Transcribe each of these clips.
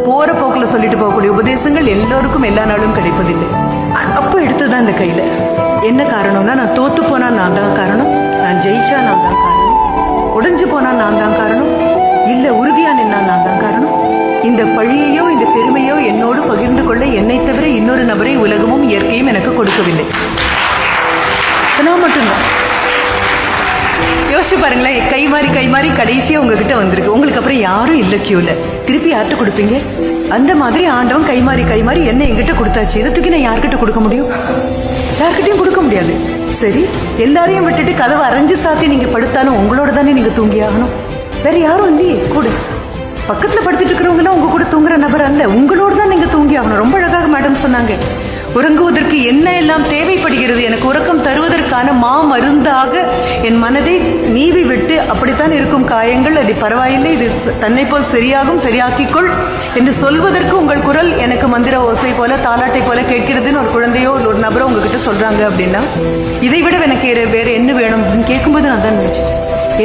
போற போக்குல சொல்லிட்டு போகக்கூடிய உபதேசங்கள் எல்லோருக்கும் எல்லா நாளும் கிடைப்பதில்லை. அப்ப எடுத்ததான் இந்த கையில என்ன காரணம்னா, நான் தோத்து போனா நான் தான் காரணம், நான் ஜெயிச்சா நான் தான் காரணம், உடைஞ்சு போனா நான் தான் காரணம், இல்ல உறுதியா நின்னா நான் தான் காரணம். இந்த பழியையோ இந்த பெருமையோ என்னோடு பகிர்ந்து கொள்ள என்னை தவிர இன்னொரு நபரை உலகமும் இயற்கையும் எனக்கு கொடுக்கவில்லை. நான் மட்டும்தான். யோசிச்சு பாருங்களேன், கை மாறி கடைசியா உங்ககிட்ட வந்திருக்கு. உங்களுக்கு அப்புறம் யாரும் இல்ல கியூல. திருப்பி யார்கிட்ட கொடுப்பீங்க? அந்த மாதிரி ஆண்டவன் கை மாறி என்ன எங்கிட்ட கொடுத்தாச்சு. இதை தூக்கி நான் யார்கிட்ட கொடுக்க முடியும்? யார்கிட்டையும் கொடுக்க முடியாது. சரி, எல்லாரையும் விட்டுட்டு கதவை அரைஞ்சு சாத்தி நீங்க படுத்தாலும் உங்களோட தானே நீங்க தூங்கி ஆகணும். வேற யாரும் இல்லையே கூட. பக்கத்துல படுத்துட்டு இருக்கிறவங்க உங்க கூட தூங்குற நபர் அல்ல, உங்களோட தான் நீங்க தூங்கி ஆகணும். ரொம்ப அழகாக மேடம் சொன்னாங்க, உறங்குவதற்கு என்ன எல்லாம் தேவைப்படுகிறது, எனக்கு உறக்கம் தருவதற்கான மருந்தாக என் மனதை நீவி விட்டு, அப்படித்தான் இருக்கும் காயங்கள், அது பரவாயில்லை, இது தன்னை போல் சரியாக்கிக்கொள் என்று சொல்வதற்கு உங்கள் குரல் எனக்கு மந்திர ஓசை போல தாலாட்டை போல கேட்கிறதுன்னு ஒரு குழந்தையோ ஒரு நபரோ உங்ககிட்ட சொல்றாங்க அப்படின்னா, இதை விட எனக்கு வேற என்ன வேணும் அப்படின்னு கேட்கும்போது நான் தான் நினைச்சேன்,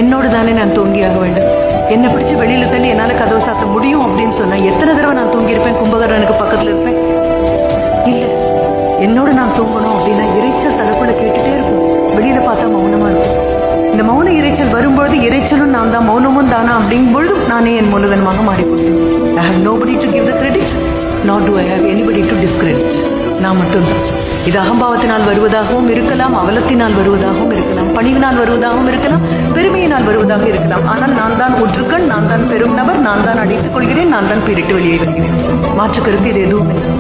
என்னோடு தானே நான் தூங்கியாக வேண்டும். என்னை பிடிச்சி வெளியில தள்ளி என்னால கதவை சாத்த முடியும் அப்படின்னு சொன்னா எத்தனை தடவை நான் தூங்கியிருப்பேன். கும்பகரனுக்கு பக்கத்துல இருப்பேன். இல்ல, என்னோட நான் தூங்கணும் அப்படின்னா இறைச்சல் தலைக்குள்ள கேட்டுட்டே இருக்கும். வெளியில பார்த்தா மௌனமா இருக்கும். இந்த மௌன இறைச்சல் வரும்பொழுது இறைச்சலும் நான் தான் மௌனமும் தானா அப்படிங்கும் பொழுதும் நானே என் மூலதனமாக மாறிப்போகிறேன். I have nobody to give the credit, nor do I have anybody to discredit. நான் மட்டும்தான். இது அகம்பாவத்தினால் வருவதாகவும் இருக்கலாம், அவலத்தினால் வருவதாகவும் இருக்கலாம், பணிவினால் வருவதாகவும் இருக்கலாம், பெருமையினால் வருவதாக இருக்கலாம். ஆனால் நான் தான் ஒற்றுக்கண், நான் தான் பெரும் நபர், நான் தான் அடித்துக் கொள்கிறேன், நான் தான் பீரிட்டு வெளியே வருகிறேன். மாற்று கருத்து இது எதுவும் இல்லை.